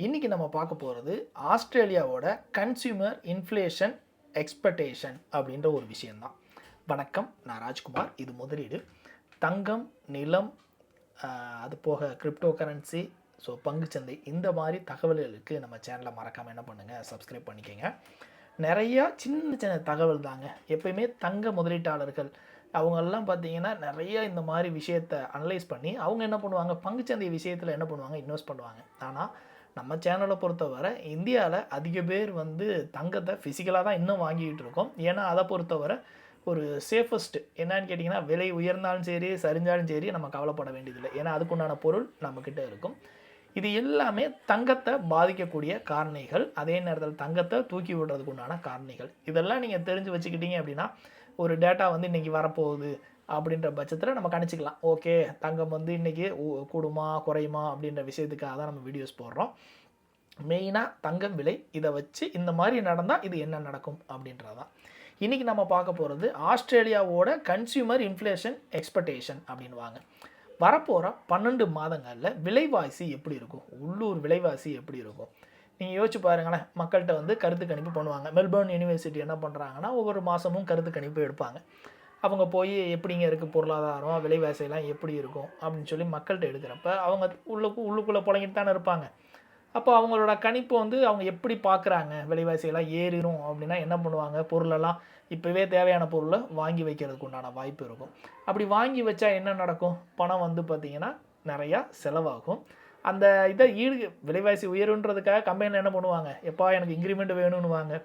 இன்றைக்கி நம்ம பார்க்க போகிறது ஆஸ்திரேலியாவோட கன்சியூமர் இன்ஃப்ளேஷன் எக்ஸ்பெக்டேஷன் அப்படின்ற ஒரு விஷயந்தான். வணக்கம், நான் ராஜ்குமார். இது முதலீடு, தங்கம், நிலம், அது போக கிரிப்டோ கரன்சி, ஸோ பங்குச்சந்தை, இந்த மாதிரி தகவல்களுக்கு நம்ம சேனலை மறக்காமல் என்ன பண்ணுங்கள், சப்ஸ்கிரைப் பண்ணிக்கோங்க. நிறையா சின்ன சின்ன தகவல் தாங்க. எப்பயுமே தங்க முதலீட்டாளர்கள் அவங்கெல்லாம் பார்த்தீங்கன்னா நிறைய இந்த மாதிரி விஷயத்தை அனலைஸ் பண்ணி அவங்க என்ன பண்ணுவாங்க, பங்குச்சந்தை விஷயத்தில் என்ன பண்ணுவாங்க, இன்வெஸ்ட் பண்ணுவாங்க. ஆனால் நம்ம சேனலை பொறுத்தவரை இந்தியாவில் அதிக பேர் தங்கத்தை ஃபிசிக்கலாக தான் இன்னும் வாங்கிக்கிட்டு இருக்கோம். ஏன்னா அதை பொறுத்தவரை ஒரு சேஃபஸ்ட்டு என்னன்னு கேட்டிங்கன்னா, விலை உயர்ந்தாலும் சரி சரிஞ்சாலும் சரி நம்ம கவலைப்பட வேண்டியதில்லை. ஏன்னா அதுக்குண்டான பொருள் நம்மக்கிட்ட இருக்கும். இது எல்லாமே தங்கத்தை பாதிக்கக்கூடிய காரணிகள், அதே நேரத்தில் தங்கத்தை தூக்கி விடுறதுக்கு உண்டான காரணிகள். இதெல்லாம் நீங்கள் தெரிஞ்சு வச்சுக்கிட்டீங்க அப்படின்னா, ஒரு டேட்டா இன்றைக்கி வரப்போகுது அப்படின்ற பட்சத்தில் நம்ம கணிச்சிக்கலாம். ஓகே, தங்கம் இன்றைக்கி கூடுமா குறையுமா அப்படின்ற விஷயத்துக்காக தான் நம்ம வீடியோஸ் போடுறோம். மெயினாக தங்கம் விலை இதை வச்சு இந்த மாதிரி நடந்தால் இது என்ன நடக்கும் அப்படின்றதான் இன்றைக்கி நம்ம பார்க்க போகிறது. ஆஸ்திரேலியாவோட கன்சியூமர் இன்ஃப்ளேஷன் எக்ஸ்பெக்டேஷன் அப்படின்வாங்க. வரப்போகிற 12 மாதங்களில் விலைவாசி எப்படி இருக்கும், உள்ளூர் விலைவாசி எப்படி இருக்கும் நீங்கள் யோசிச்சு பாருங்களேன். மக்கள்கிட்ட கருத்து கணிப்பு பண்ணுவாங்க. மெல்பர்ன் யூனிவர்சிட்டி என்ன பண்ணுறாங்கன்னா, ஒவ்வொரு மாதமும் கருத்து கணிப்பு எடுப்பாங்க. அவங்க போய் எப்படிங்க இருக்குது பொருளாதாரம், விலைவாசியெல்லாம் எப்படி இருக்கும் அப்படின்னு சொல்லி மக்கள்கிட்ட எடுக்கிறப்ப அவங்க உள்ளுக்குள்ளே புழங்கிட்டு தானே இருப்பாங்க. அப்போ அவங்களோட கணிப்பு அவங்க எப்படி பார்க்குறாங்க, விலைவாசியெல்லாம் ஏறிடும் அப்படின்னா என்ன பண்ணுவாங்க, பொருளெல்லாம் இப்போவே தேவையான பொருளை வாங்கி வைக்கிறதுக்கு உண்டான வாய்ப்பு இருக்கும். அப்படி வாங்கி வச்சா என்ன நடக்கும், பணம் பார்த்திங்கன்னா நிறையா செலவாகும். அந்த இதை விலைவாசி உயருன்றதுக்காக கம்பெனியில் என்ன பண்ணுவாங்க, எப்பா எனக்கு இன்க்ரிமெண்ட் வேணும்னு வாங்க.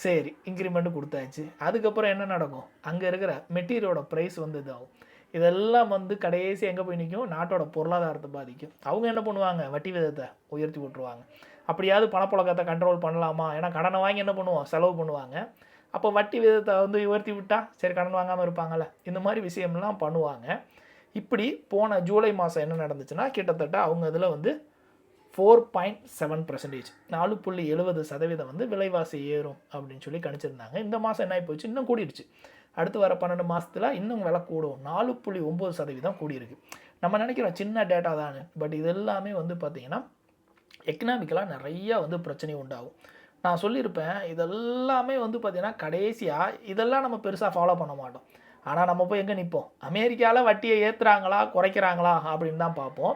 சரி, இன்க்ரிமெண்ட்டு கொடுத்தாச்சு. அதுக்கப்புறம் என்ன நடக்கும், அங்கே இருக்கிற மெட்டீரியலோட ப்ரைஸ் இதாகும். இதெல்லாம் கடைசி எங்கே போய் நிற்கும், நாட்டோட பொருளாதாரத்தை பாதிக்கும். அவங்க என்ன பண்ணுவாங்க, வட்டி விதத்தை உயர்த்தி விட்ருவாங்க. அப்படியாவது பணப்புழக்கத்தை கண்ட்ரோல் பண்ணலாமா, ஏன்னா கடனை வாங்கி என்ன பண்ணுவோம், செலவு பண்ணுவாங்க. அப்போ வட்டி விதத்தை உயர்த்தி விட்டால் சரி கடன் வாங்காமல் இருப்பாங்கள்ல. இந்த மாதிரி விஷயம்லாம் பண்ணுவாங்க. இப்படி போன ஜூலை மாதம் என்ன நடந்துச்சுன்னா, கிட்டத்தட்ட அவங்க இதில் 4.7%, 4.70% விலைவாசி ஏறும் அப்படின்னு சொல்லி கணிச்சிருந்தாங்க. இந்த மாதம் என்ன ஆகி போச்சு, இன்னும் கூடிடுச்சு. அடுத்து வர 12 மாதத்தில் இன்னும் விலை கூடும், 4.9% கூடியிருக்கு. நம்ம நினைக்கிறோம் சின்ன டேட்டா தானே, பட் இது எல்லாமே பார்த்திங்கன்னா எக்கனாமிக்கலாக நிறையா பிரச்சனை உண்டாகும். நான் சொல்லியிருப்பேன், இதெல்லாமே பார்த்திங்கன்னா கடைசியாக இதெல்லாம் நம்ம பெருசாக ஃபாலோ பண்ண மாட்டோம். ஆனால் நம்ம போய் எங்கே நிற்போம், அமெரிக்காவில் வட்டியை ஏற்றுறாங்களா குறைக்கிறாங்களா அப்படின்னு தான் பார்ப்போம்.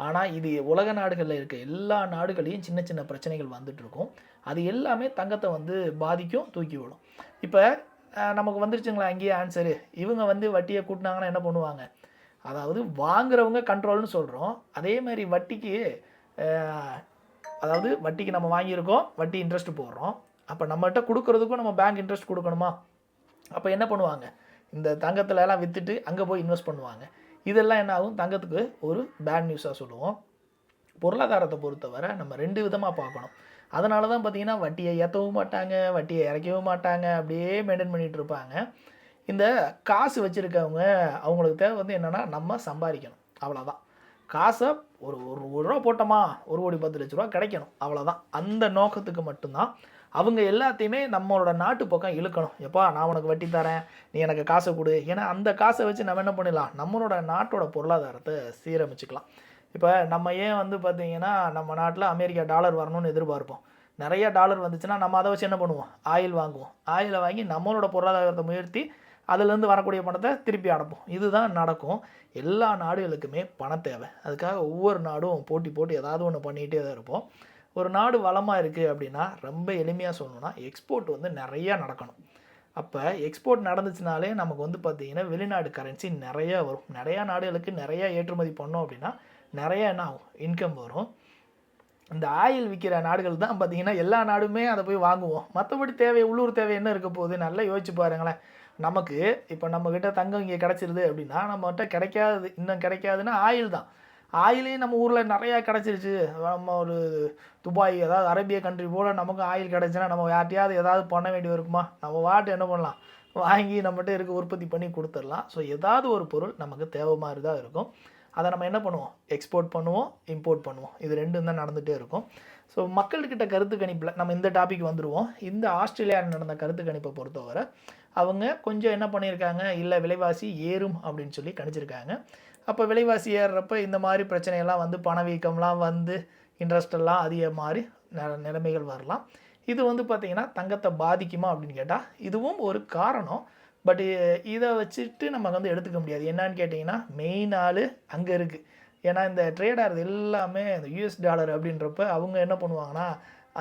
ஆனால் இது உலக நாடுகளில் இருக்க எல்லா நாடுகளையும் சின்ன சின்ன பிரச்சனைகள் வந்துட்டுருக்கும். அது எல்லாமே தங்கத்தை பாதிக்கும், தூக்கி விடும். இப்போ நமக்கு வந்துருச்சுங்களா அங்கேயே ஆன்சரு. இவங்க வட்டியை கூட்டினாங்கன்னா என்ன பண்ணுவாங்க, அதாவது வாங்குறவங்க கண்ட்ரோல்னு சொல்கிறோம். அதே மாதிரி வட்டிக்கு நம்ம வாங்கியிருக்கோம், வட்டி இன்ட்ரெஸ்ட் போடுறோம். அப்போ நம்மகிட்ட கொடுக்குறதுக்கும் நம்ம பேங்க் இன்ட்ரெஸ்ட் கொடுக்கணுமா. அப்போ என்ன பண்ணுவாங்க, இந்த தங்கத்தில் எல்லாம் விற்றுட்டு அங்கே போய் இன்வெஸ்ட் பண்ணுவாங்க. இதெல்லாம் என்ன ஆகும், தங்கத்துக்கு ஒரு பேட் நியூஸாக சொல்லுவோம். பொருளாதாரத்தை பொறுத்தவரை நம்ம 2 விதமாக பார்க்கணும். அதனால தான் பார்த்திங்கன்னா வட்டியை ஏற்றவும் மாட்டாங்க, வட்டியை இறக்கவும் மாட்டாங்க, அப்படியே மெயின்டைன் பண்ணிகிட்டு இருப்பாங்க. இந்த காசு வச்சுருக்கவங்க அவங்களுக்கு தேவை என்னென்னா நம்ம சம்பாதிக்கணும், அவ்வளோதான். காசை ஒரு ரூபா போட்டோமா 1,10,00,000 ரூபா கிடைக்கணும், அவ்வளோதான். அந்த நோக்கத்துக்கு மட்டும்தான் அவங்க எல்லாத்தையுமே நம்மளோட நாட்டு பக்கம் இழுக்கணும். எப்பா நான் உனக்கு வட்டி தரேன், நீ எனக்கு காசை கொடு. ஏன்னா அந்த காசை வச்சு நம்ம என்ன பண்ணிடலாம், நம்மளோட நாட்டோட பொருளாதாரத்தை சீரமைச்சிக்கலாம். இப்போ நம்ம ஏன் பார்த்திங்கன்னா நம்ம நாட்டில் அமெரிக்கா டாலர் வரணும்னு எதிர்பார்ப்போம். நிறைய டாலர் வந்துச்சுன்னா நம்ம அதை வச்சு என்ன பண்ணுவோம், ஆயில் வாங்குவோம். ஆயிலை வாங்கி நம்மளோட பொருளாதாரத்தை உயர்த்தி அதுலேருந்து வரக்கூடிய பணத்தை திருப்பி அடைப்போம். இதுதான் நடக்கும். எல்லா நாடுகளுக்குமே பணம் தேவை. அதுக்காக ஒவ்வொரு நாடும் போட்டி ஏதாவது ஒன்று பண்ணிகிட்டே தான் இருப்போம். ஒரு நாடு வளமாக இருக்குது அப்படின்னா, ரொம்ப எளிமையாக சொல்லணும்னா எக்ஸ்போர்ட் நிறையா நடக்கணும். அப்போ எக்ஸ்போர்ட் நடந்துச்சுனாலே நமக்கு பார்த்திங்கன்னா வெளிநாடு கரன்சி நிறையா வரும். நிறையா நாடுகளுக்கு நிறையா ஏற்றுமதி பண்ணோம் அப்படின்னா நிறையா என்ன ஆகும், இன்கம் வரும். இந்த ஆயில் விற்கிற நாடுகள் தான் பார்த்திங்கன்னா எல்லா நாடுமே அதை போய் வாங்குவோம். மற்றபடி உள்ளூர் தேவை என்ன இருக்க போகுது, நல்லா யோசிச்சு பாருங்களேன். நமக்கு இப்போ நம்மக்கிட்ட தங்கம் இங்கே கிடச்சிருது அப்படின்னா, நம்மகிட்ட கிடைக்காது, இன்னும் கிடைக்காதுன்னா ஆயில் தான். ஆயிலையும் நம்ம ஊரில் நிறையா கிடச்சிருச்சு. நம்ம ஒரு துபாய், அதாவது அரேபிய கண்ட்ரி போல் நமக்கு ஆயில் கிடச்சுன்னா நம்ம யார்ட்டையாவது ஏதாவது பண்ண வேண்டி இருக்குமா, நம்ம வாட்டு என்ன பண்ணலாம், வாங்கி நம்மகிட்ட இருக்க உற்பத்தி பண்ணி கொடுத்துடலாம். ஸோ ஏதாவது ஒரு பொருள் நமக்கு தேவை மாதிரி தான் இருக்கும். அதை நம்ம என்ன பண்ணுவோம், எக்ஸ்போர்ட் பண்ணுவோம், இம்போர்ட் பண்ணுவோம். இது 2 தான் நடந்துகிட்டே இருக்கும். ஸோ மக்கள்கிட்ட கருத்து கணிப்பில் நம்ம இந்த டாபிக் வந்துடுவோம். இந்த ஆஸ்திரேலியாவில் நடந்த கருத்து கணிப்பை பொறுத்தவரை அவங்க கொஞ்சம் என்ன பண்ணியிருக்காங்க, இல்லை விலைவாசி ஏறும் அப்படின்னு சொல்லி கணிச்சிருக்காங்க. அப்போ விலைவாசி ஏறுறப்ப இந்த மாதிரி பிரச்சனையெல்லாம் பணவீக்கம்லாம் இன்ட்ரெஸ்ட் எல்லாம் அதிக மாறி நிலைமைகள் வரலாம். இது வந்து பார்த்திங்கன்னா தங்கத்தை பாதிக்குமா அப்படின்னு கேட்டால் இதுவும் ஒரு காரணம். பட் இதை வச்சுட்டு நம்ம வந்து எடுத்துக்க முடியாது. என்னன்னு கேட்டிங்கன்னா மெயின் ஆள் அங்கே இருக்குது. ஏன்னா இந்த ட்ரேட் ஆகிறது எல்லாமே இந்த யூஎஸ் டாலர் அப்படின்றப்ப அவங்க என்ன பண்ணுவாங்கன்னா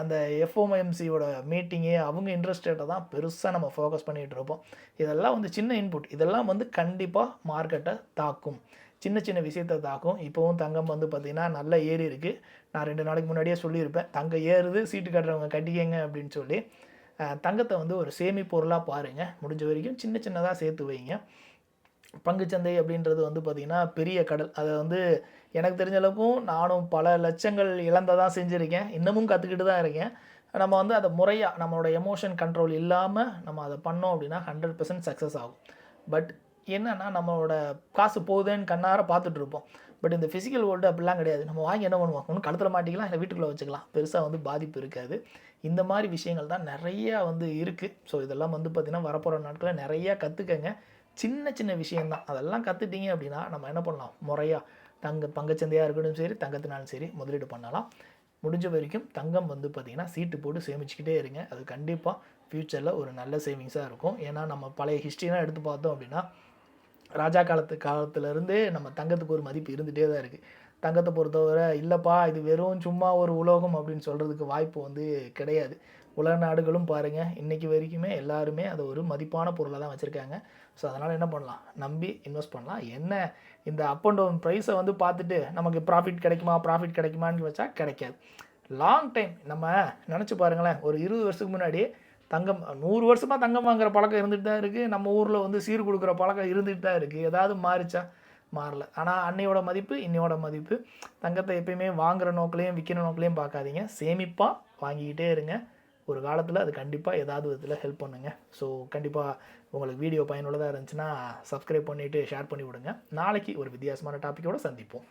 அந்த எஃப்ஓஎம்சியோட மீட்டிங்கே அவங்க இன்ட்ரெஸ்ட் ரேட்டை தான் பெருசாக நம்ம ஃபோக்கஸ் பண்ணிகிட்டு இருப்போம். இதெல்லாம் வந்து சின்ன இன்புட், இதெல்லாம் வந்து கண்டிப்பாக மார்க்கெட்டை தாக்கும், சின்ன சின்ன விஷயத்தை தாக்கும். இப்போவும் தங்கம் வந்து பார்த்திங்கன்னா நல்லா ஏறி இருக்குது. நான் 2 நாளைக்கு முன்னாடியே சொல்லியிருப்பேன், தங்கம் ஏறுது, சீட்டு கட்டுறவங்க கட்டிக்கங்க அப்படின்னு சொல்லி. தங்கத்தை வந்து ஒரு சேமிப்பொருளாக பாருங்கள், முடிஞ்ச வரைக்கும் சின்ன சின்னதாக சேர்த்து வைங்க. பங்குச்சந்தை அப்படின்றது வந்து பார்த்திங்கன்னா பெரிய கடல். அதை வந்து எனக்கு தெரிஞ்ச அளவுக்கும் நானும் பல லட்சங்கள் இழந்ததாக செஞ்சுருக்கேன், இன்னமும் கற்றுக்கிட்டு தான் இருக்கேன். நம்ம வந்து அதை முறையாக நம்மளோட எமோஷன் கண்ட்ரோல் இல்லாமல் நம்ம அதை பண்ணோம் அப்படின்னா 100% சக்ஸஸ் ஆகும். பட் என்னென்னா நம்மளோட காசு போகுதுன்னு கண்ணார பார்த்துட்ருப்போம். பட் இந்த ஃபிசிக்கல் வேர்ல்டு அப்படிலாம் கிடையாது. நம்ம வாங்கி என்ன பண்ணுவோம், ஒன்று கழுத்தில் மாட்டிக்கலாம், இல்லை வீட்டுக்குள்ளே வச்சுக்கலாம், பெருசாக வந்து பாதிப்பு இருக்காது. இந்த மாதிரி விஷயங்கள் தான் நிறையா வந்து இருக்குது. ஸோ இதெல்லாம் வந்து பார்த்திங்கன்னா வரப்போகிற நாட்களில் நிறையா கற்றுக்கங்க. சின்ன சின்ன விஷயந்தான், அதெல்லாம் கற்றுட்டிங்க அப்படின்னா நம்ம என்ன பண்ணலாம், முறையாக பங்குச்சந்தையாக இருக்கட்டும் சரி, தங்கத்தினாலும் சரி முதலீடு பண்ணலாம். முடிஞ்ச வரைக்கும் தங்கம் வந்து பார்த்திங்கன்னா சீட்டு போட்டு சேமிச்சுக்கிட்டே இருங்க. அது கண்டிப்பாக ஃப்யூச்சரில் ஒரு நல்ல சேவிங்ஸாக இருக்கும். ஏன்னா நம்ம பழைய ஹிஸ்ட்ரிலாம் எடுத்து பார்த்தோம் அப்படின்னா ராஜா காலத்துலேருந்தே நம்ம தங்கத்துக்கு ஒரு மதிப்பு இருந்துகிட்டே தான் இருக்குது. தங்கத்தை பொறுத்தவரை இல்லைப்பா இது வெறும் சும்மா ஒரு உலோகம் அப்படின்னு சொல்கிறதுக்கு வாய்ப்பு வந்து கிடையாது. உலக நாடுகளும் பாருங்கள், இன்றைக்கி வரைக்குமே எல்லாருமே அதை ஒரு மதிப்பான பொருளாக தான் வச்சுருக்காங்க. ஸோ அதனால் என்ன பண்ணலாம், நம்பி இன்வெஸ்ட் பண்ணலாம். என்ன இந்த அப் அண்ட் டவுன் ப்ரைஸை வந்து பார்த்துட்டு நமக்கு ப்ராஃபிட் கிடைக்குமான்னு வச்சா கிடைக்காது. லாங் டைம் நம்ம நினச்சி பாருங்களேன், ஒரு 20 வருஷத்துக்கு முன்னாடி தங்கம் 100 வருஷமாக தங்கம் வாங்குகிற பழக்கம் இருந்துகிட்டு தான் இருக்குது. நம்ம ஊரில் வந்து சீர் கொடுக்குற பழக்கம் இருந்துகிட்டு தான் இருக்குது. ஏதாவது மாறிச்சா? மாறல. ஆனால் அன்னையோட மதிப்பு இன்னையோட மதிப்பு. தங்கத்தை எப்பயுமே வாங்குகிற நோக்கிலையும் விற்கிற நோக்கிலையும் பார்க்காதீங்க, சேமிப்பாக வாங்கிக்கிட்டே இருங்க. ஒரு காலத்தில் அது கண்டிப்பாக ஏதாவது விதத்தில் ஹெல்ப் பண்ணுங்க. ஸோ கண்டிப்பாக உங்களுக்கு வீடியோ பயனுள்ளதாக இருந்துச்சுன்னா சப்ஸ்கிரைப் பண்ணிவிட்டு ஷேர் பண்ணி விடுங்க. நாளைக்கு ஒரு வித்தியாசமான டாப்பிக்கோடு சந்திப்போம்.